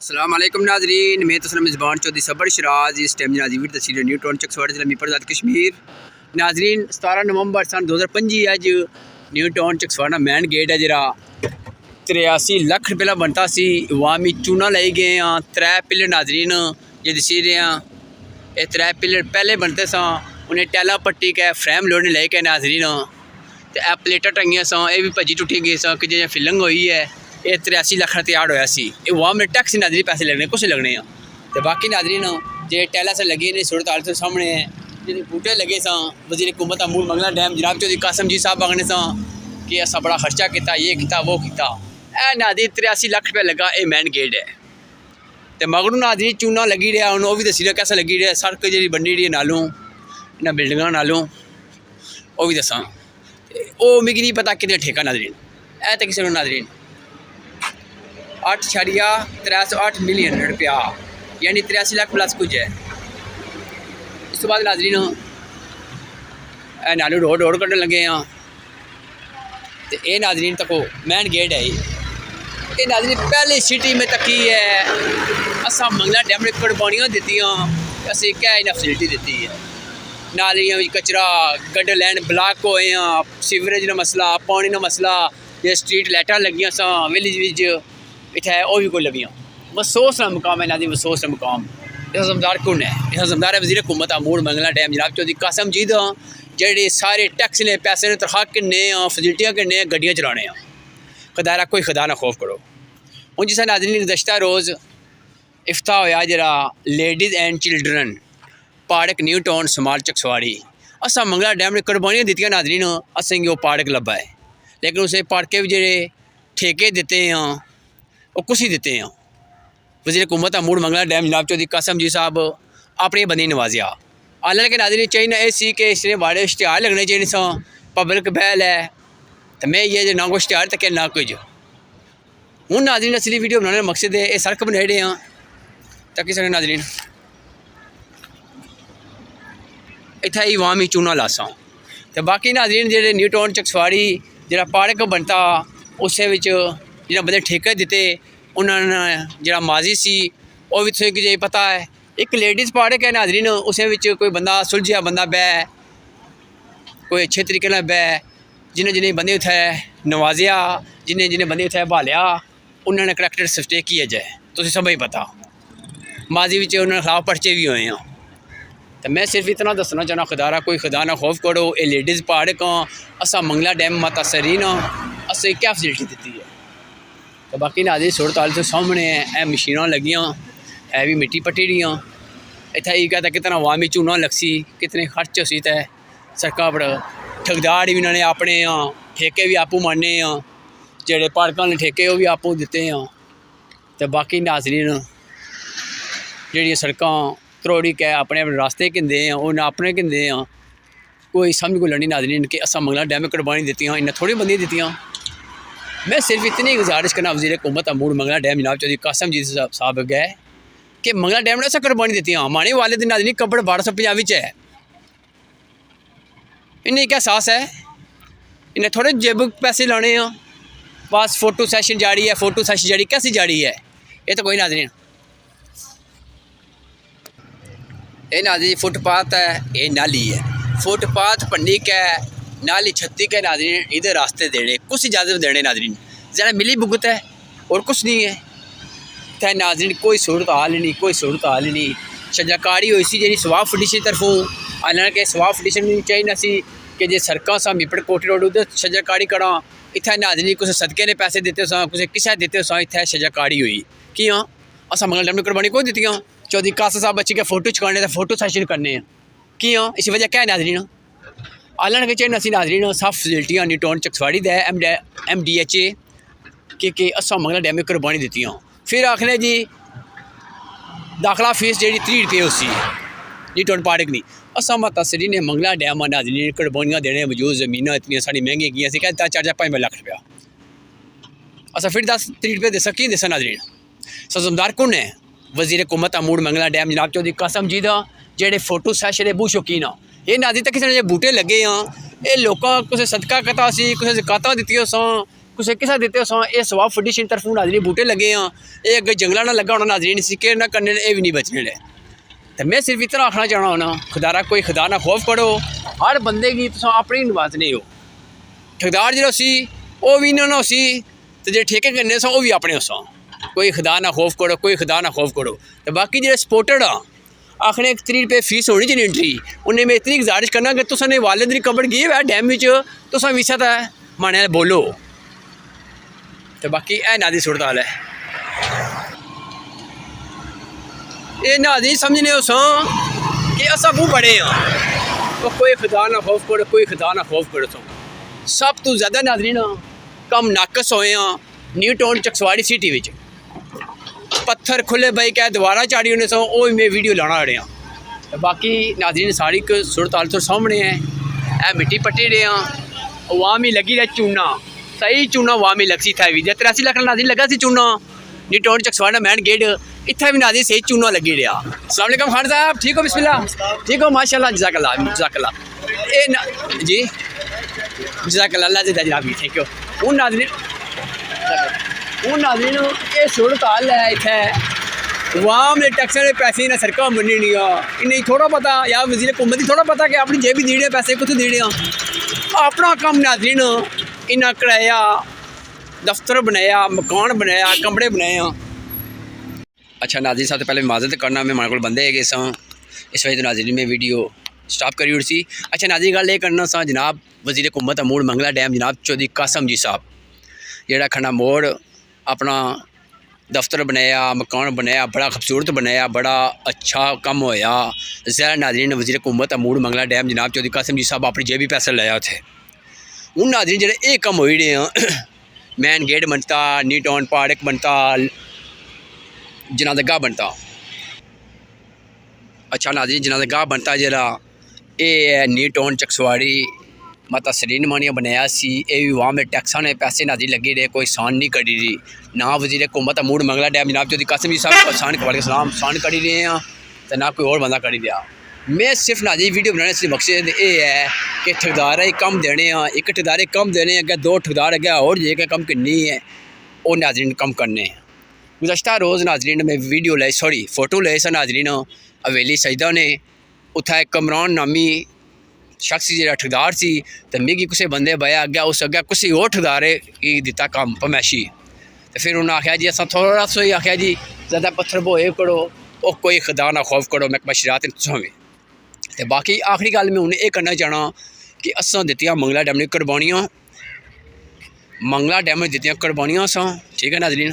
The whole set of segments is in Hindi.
अस्सलाम वालेकुम नाजरीन, मैं तस्लीम मिज़बान चौधरी सबर शराज इस टाइम नाजीर तहसील न्यू टाउन चकसवाड़ी जिला मीरपुर कश्मीर। नाजरीन 17 नवंबर सन 2025 अज न्यू टाउन चकसवाड़ा मेन गेट है जरा 83 लाख रुपये बनता सी। अवामी चूना लाई गए हैं 3 पिलर नाजरीन ये दसी रहे हैं। ये 3 पिलर पहले बनते सा, उन्हें टैला पट्टी के फ्रेम लोडने ले के नाजरीन तो ए प्लेटा टंगिया सा, ये भी भजी टुटी गई सा कि जिन्हें फिलिंग हुई है। ये 83 लाख तैयार होया सी। ये वहाँ में टैक्स नाजरी पैसे लगने कुछ लगने हैं तो बाकी नाजरीन जो टैला से लगे ने सूरत हाल तो सामने है। जो बूटे लगे सा वज़ीर हुकूमत अमूर मंगला डैम जनाब चौधरी कासम जी साहब आगने सा कि असा बड़ा खर्चा किया, ये किया वो किया। ए नाजरी 83 लाख रुपया लगा। ये मेन गेट है तो मगरू नाजरी चूना लगी रहा हूँ वो भी दसी रहा कैसा लगी रहा। सड़क जी बनी रही है नालों इन्होंने बिल्डिंग नालों वो भी दसा। वो मिगी नहीं पता कितने ठेका नाजरीन ए तो किसी नाजरीन 8.308 मिलियन रुपया यानी 83 लाख प्लस कुछ है। इस तो बाद नाजरीन नालू रोड कटन लगे हैं तो ये नाजरीन तको मेन गेट है। ये नाजरीन पहले सिटी में तकी है। असा मंगला डैम ने कुर्बानियाँ दी, असी क्या इन्हें फैसिलिटी दी है। नालियां भी कचरा गड्ढ लैन ब्लाक होए हैं, सीवरेज का मसला, पानी का मसला, ये स्ट्रीट लाइटा लगियां सा विलेज विच इतना है वो भी कोई लभियाँ। अफसोस का मुकाम है नाज़रीन, अफसोस का मुकाम। इसका ज़िम्मेदार कौन है? इसका ज़िम्मेदार है वज़ीर हुकूमत अमूर मंगला डैम जनाब चौधरी कासम जी दा, जेडे सारे टैक्स ने पैसे ने तनख्वाह किन्ने फैसिलिटियाँ किन्ने गड्डियाँ चलाने खुदारा कोई खुदा ना खौफ करो। हूँ जिस नाज़रीन गुज़श्ता रोज़ इफ्ताह होया जरा ladies and children park new town small Chakswari. असा मंगला डैम ने कुर्बानियाँ दी नाज़रीन, असेंगी वो पार्क लब्भा है लेकिन उसे पार्के भी जेडे ठेके दिते हैं वो कुछ ही देते हैं। वज़ीर हुकूमत अमूर मंगला डैम जनाब चौधरी कासम जी साहब अपने बंदे नवाजिया। आलन के नाज़रीन चाहिए ये सी कि इसने बड़े इश्तिहार लगने चाहिए सा, पब्लिक बहल है तो मैं ये ना कोई इश्तिहार तक ना कुछ। हूँ नाज़रीन असली वीडियो बनाने का मकसद है ये सड़क बना रहे हैं ताकि सारे नाज़रीन इतना ही वामी चूना लासा तो बाकी नाज़रीन जो न्यू टाउन चकसवाड़ी जरा पार्क बनता उस जिन्हें बंदे ठेके दिते उन्होंने जरा माजी सी वो भी तुझे पता है। एक लेडीज़ पार्क है नाज़रीन, उस कोई बंदा सुलझिया बंदा बह कोई अच्छे तरीके ना बह जिन्हें जिन्हें बंदे उत्थे नवाजिया जिन्हें जिन्हें बंदे उत्थे भालिया उन्होंने करैक्टर स्टे किया जाए। तो सब ही पता माजी में उन्होंने खिलाफ पर्चे भी हुए हैं तो मैं सिर्फ इतना दसना चाहना खुदारा कोई खुदा ना खौफ करो। ये लेडीज़ पार्क असा मंगला डैम माता सरीन असें क्या फैसिलिटी दी है तो बाकी नाज़रीन सूरत हाल तो सामने है। मशीनां लगियां है भी मिट्टी पट्टी दियाँ इतना ही कहता कितना वामी चूना लगसी कितने खर्च उसी तय सड़कों पर ठेकेदार भी इन्होंने अपने ठेके भी आपू मारने जेडे पार्कों ने ठेके वो भी आपू दिते हैं तो बाकी नाज़रीन जी सड़कों त्रोड़ी कै अपने अपने रास्ते किंदे हैं उन्हें अपने किंदे हैं कोई समझ को लड़नी नाज़रीन कि असा मंगला डैम कुर्बानी दी इन्हें थोड़ी बंदी दी। मैं सिर्फ इतनी गुजारिश करना वज़ीर हुकूमत अमूर मंगला डैम जनाब चौधरी कासम जी साहब गए कि मंगला डैम ने ऐसा कुर्बानी दी हमारे वाले दिन नाज़रीन कपड़ 1250 है। इन्हें क्या एहसास है इन्हें थोड़े जेब पैसे लाने हैं बस फोटो सैशन जारी है फोटो सैशन जारी कैसी जारी है ये तो कोई नाज़रीन। ये नाज़रीन फुटपाथ है ये नाली है फुटपाथ पन्नी का नाली छत्ती के नाज़रीन इधर रास्ते देने कुछ इजाज़त देने नाज़रीन ज़रा मिली भुगत है और कुछ नहीं है तो नाज़रीन कोई सूरत हाल नहीं कोई सूरत हाल नहीं। शजाकारी हुई सी जी स्वाब फटिशन तरफों आना के स्वाब फटिशन नहीं चाहिए सी कि जे सड़कों सा मिपड़ कोटी रोड उधर शजाकारी करा इतना नाज़रीन कुछ सदके ने पैसे देते सा कुछ किसा देते सा इतना शजाकारी हुई कि हाँ असा मंगल डैम ने कुर्बानी कोई दी चौधरी कासा साहब बच्चे के फोटो चुकाने फोटो सेशन करने कि हाँ इस वजह क्या है नाज़रीन आलन के चाहिए नाज़रीन सब फैसिलिटियाँ न्यू टाउन चकसवाड़ी दै MDHA कि असा मंगला डैम में कुर्बानी दी। फिर आखने जी दाखला फीस जी 30 रुपये उसी न्यू टाउन पार्क नहीं असा माता सरी ने मंगला डैम नाज़रीन कुर्बानियाँ देने वजूद जमीन इतनी साड़ी महंगी गई क्या 4-5 लाख रुपया असा फिर 10-30 रुपये दसा कि दसा नाज़रीन। ज़िम्मेदार कौन है? वज़ीर हुकूमत अमूर मंगला डैम जनाब चौधरी कासम जी का जेडे फोटो सैशन है बहुत शौकीन ये नाज़रीन तक किसी ने बूटे लगे हैं ये लोग कुछ सदका कता सी कुछ जकात दी सा कुछ किसा देते हो ये सवाब फाउंडेशन तरफों नाजरीन बूटे लगे हैं, ये अगर जंगल ना लगा होना नाजरीन सिक्के ना करने ये भी नहीं बचने ले। तो मैं सिर्फ इतना आखना चाहना होना खुदारा कोई खुदा ना खौफ करो, हर बंदे की तुम अपनी नवाजने हो। ठेकेदार जो सी वो भी ना सी तो जो ठेके करने सो वो भी अपने हो। कोई खुदा ना खौफ करो, कोई खुदा ना खौफ करो। तो बाकी जो सपोर्टेड आ आखने 3 रुपये फीस होनी चाहिए एंट्री, उन्हें मैं इतनी गुजारिश करना कि तुसां ने वालिद दी कबड़ गई है डैम में तुसां विसा था माने बोलो। तो बाकी ए नादी सूरत हाल है, ये नादी समझने हो कि असा बू बड़े हाँ तो कोई खुदा ना खौफ करो, कोई खुदा ना खौफ करो। सब तो ज़्यादा नादरीन कम नाकस होए हैं न्यू टाउन चकसवाड़ी सिटी विच पत्थर खुले बई क्या दोबारा चाड़ी होने सो वो मैं वीडियो लाना रहे हैं। तो बाकी नादरीन सारी सूरत हाल तो सामने है, ए मिट्टी पट्टी रहे हैं वाम ही लगी रहा चूना, सही चूना वाम ही लगसी था भी 83 लाख नादरीन लगा सी चूना न्यू टाउन चकसवाड़ा मैन गेट इतना भी नादरीन सही चूना लगी रहा। अस्सलाम वालेकुम खान साहब, ठीक हो? बिस्मिल्लाह, ठीक हो? माशाल्लाह, जज़ाकल्लाह जज़ाकल्लाह। जी जज़ाकल्लाह, अल्लाह ज़िंदा जनाब जी, थैंक यू। हूँ नाज़रीन ये सूरत हाल है इत्थे वाम ने टैक्सां दे पैसे इन्हें सड़कां बननियां, इन्हें थोड़ा पता या वज़ीर हुकूमत गी थोड़ा पता कि अपनी जेब ही देने पैसे कुत्थों देने अपना कम नाज़रीन इन्हें कराया दफ्तर बनाया, मकान बनाया, कमरे बनाए। अच्छा नाज़रीन साहब तो पहले माजरत करना मैं हमारे को बंदे है सा इस वजह तो नाज़रीन में वीडियो स्टॉप करी उड़ी सी। अच्छा नाज़रीन गल ये करना सा जनाब वज़ीर हुकूमत अमूर मंगला डैम जनाब चौधरी कासम जी साहब जेड़ा खन्ना मोड़ अपना दफ्तर बनाया, मकान बनाया, बड़ा खूबसूरत बनाया, बड़ा अच्छा कम होया। ज़रा नाज़रीन वज़ीर हुकूमत अमूर मंगला डैम जनाब चौधरी कासम जी साहब अपनी जेबी पैसे लाया उत्थे हूँ नाज़रीन जेह्ड़े ये कम होई रहे हैं मैन गेट बनता, न्यू टाउन पार्क बनता, जनादगाह बनता। अच्छा नाज़रीन जनादगाह बनता जरा ये है न्यू टाउन चकसवाड़ी माता सरीन मानिया बनाया सी, ये भी वहाँ में टैक्सा ने पैसे नाज़रीन लगे रहे, कोई सान नहीं करी रही ना वज़ीर हुकूमत अमूर मंगला डैम जनाब चौधरी कासम जी साहब सान सान करी रहे हैं तो ना कोई और बंदा करी दिया। मैं सिर्फ नाज़रीन वीडियो बनाने से मकसद ये है कि ठेकेदार कम देने एक ठेकेदार कम देने अगर 2 ठेकेदार अगर और जे कम करनी है वो नाज़रीन कम करने। गुज़श्ता रोज़ नाज़रीन में वीडियो लाई सॉरी फोटो लाए सा नाज़रीन हवेली सजदा ने उत्थे एक कमरान नामी शख्स जो ठेकेदार सी तो मिगी किसी बंदे बाया अग्गे उस अग्गे किसी और ठेकेदार की दिता कम पमैशी तो फिर उन्हें आख्या जी असा थोड़ा सा ही आख्या जी ज़्यादा पत्थर बोए करो वो कोई खुदा ना खौफ करो मैं बशरात तुसां भी। तो बाकी आखिरी गल मैं उन्हें यह करना चाहना कि असां दित्तियां मंगला डैम ने कुर्बानियां, मंगला डैम में दित्तियां कुर्बानियां असां, ठीक है नाज़रीन।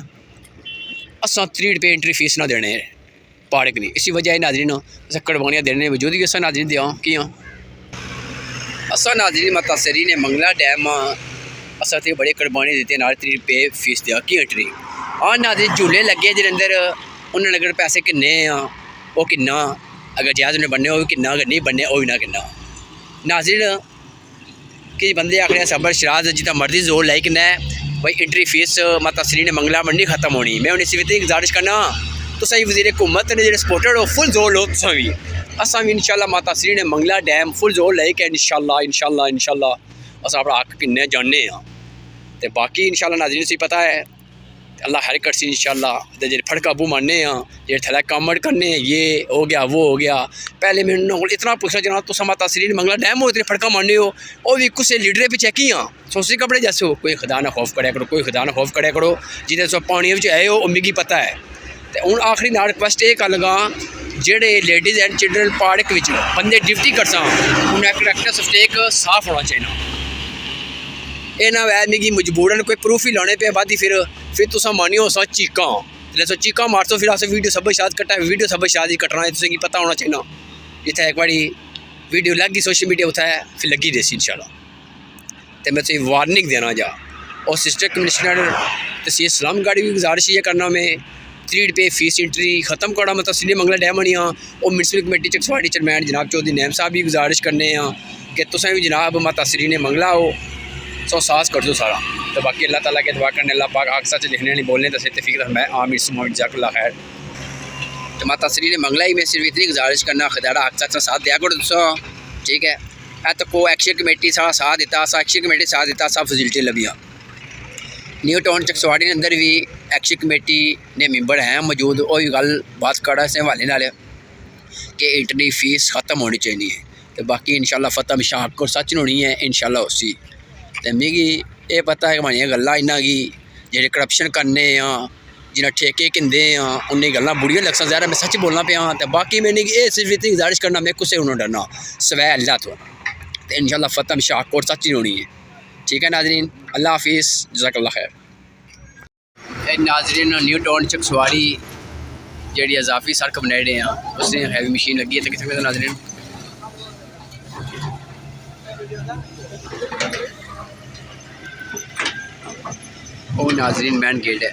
असां 3 रुपये एंट्री फीस ना देने पार्क की, इसी वजह नाज़रीन अस कुर्बानियां देने वजूद ही असां नाज़रीन दियां कि असां नाज़रीन माता सरी ने मंगला डैम असां ते बड़े कुर्बानी दित्ते नाल 3 रुपये फीस दिया की एंट्री। हाँ नाज़रीन झूले लगे जिहदे अंदर उन्होंने अगर पैसे किन्ने वो किन्ना अगर जायज़ उन्हें बनने हो भी किन्ना अगर नहीं बनने वो भी ना किन्ना। नाज़रीन कि बंदे आखने सबर शराज जितना मर्जी जोर लाई किन्ना भाई एंट्री फीस माता सरी ने मंगला मंडी खत्म होनी। मैं उन्हें सिर्फ इतनी गुजारिश करना तुम वज़ीर हुकूमत ने जो सपोर्टेड हो फुल जोर लो तुम भी असा भी इंशाल्लाह माता सरी ने मंगला डैम फुल जोर लाई के इंशाल्लाह इंशाल्लाह इंशाल्लाह अस अपना हक किन्ने जाने तो बाकी इंशाल्लाह नाज़रीन से पता है अल्लाह हर करसी इंशाल्लाह तो जो फड़ काबू मारने जो थले कॉमेंट करने ये हो गया वो हो गया। पहले मैं उन्होंने इतना पूछना चाहना तुम माता सरी ने मंगला डैम हो इतने फड़का मारने हो वो भी किसी लीडर पे चेक ही सोसी कपड़े जैसे हो कोई खुदा ना खौफ कराया करो, कोई खुदा ना खौफ कराया करो जिन्हें तुम पानी में आए हो मिगी पता है। तो हूँ आखिरी नाल रिक्वेस्ट ये कर लगा जेडे लेडीज़ एंड चिल्ड्रन पार्क में बंदे ड्यूटी कर उन्हें एक्टर स्टेक साफ होना चाहिए। ये ना वै मिगी मजबूरन कोई प्रूफ ही लाने पे बाद फिर तुसा मानियो सा चीकां जिसले चीकां मारसो फिर अस वीडियो सब शाद कट्टा वीडियो सब शाद ही कट्टना है तुसेंगी पता होना चाहिए। जित्थे एक बारी वीडियो लग गई सोशल मीडिया उत्थे फिर लगी देसी इंशाल्लाह। तो मैं तुझे वार्निंग देना जा और सिस्टर कमिश्नर तहसील इस्लामगढ़ भी गुजारिश ये करना मैं 3 रुपये फीस एंट्री ख़त्म करा मतलब सरी मंगला डैम बनिया और म्यूनसिपल कमेटी चकसवाड़ी चेयरमैन जनाब चौधरी नैम साहब भी गुजारिश करने कि तुसें भी जनाब माता सरी ने मंगला हो सो सास कर दो सारा। तो बाकी अल्लाह ताला के दुआ करने अल्लाह पाक आग सच लिखने नहीं बोलने दसे तफीक मैं आमिर सुमन जज़ाकल्लाह खैर। तो माता सरी ने मंगला ही मैं सिर्फ इतनी गुजारिश करना खुदारा आग सच साथ दिया करो तुसा, ठीक है। तो को एक्शन कमेटी साथ दिता एक्शन कमेटी साथ दिता सब फैसिलिटी लभियाँ न्यू टाउन चकसवाड़ी के अंदर भी एक्शन कमेटी ने मैंबर हैं मौजूद, वो भी गल बात करा इस हवाले नाल कि एंट्री फीस खत्म होनी चाहिए तो बाकी इंशाल्लाह फतह मशाक और सच होनी है इंशाल्लाह उसी। तो मिगी ये पता है कि माड़ियां गल्लां इन्हां गी जेह्ड़े करप्शन करने जिन्हें ठेके किंदे उन्हें गल्लां बुरियां लगसन, ज़ाहिर मैं सच बोलना पे तो बाकी मैंने ये सिर्फ इतनी गुजारिश करना मैं कुछ उन्होंने डरना सवै अल्लाह तो इंशाल्लाह फतह मशाक और सच होनी है। ठीक है नाजरीन, अल्लाह हाफिज़, जज़ाकल्लाह खैर। नाजरीन न्यू टाउन चकसवाड़ी जी इजाफी सड़क बनाई रहे हैं उसमें हैवी मशीन लगी है तो कितने नाजरीन वो नाजरीन मैन गेट है।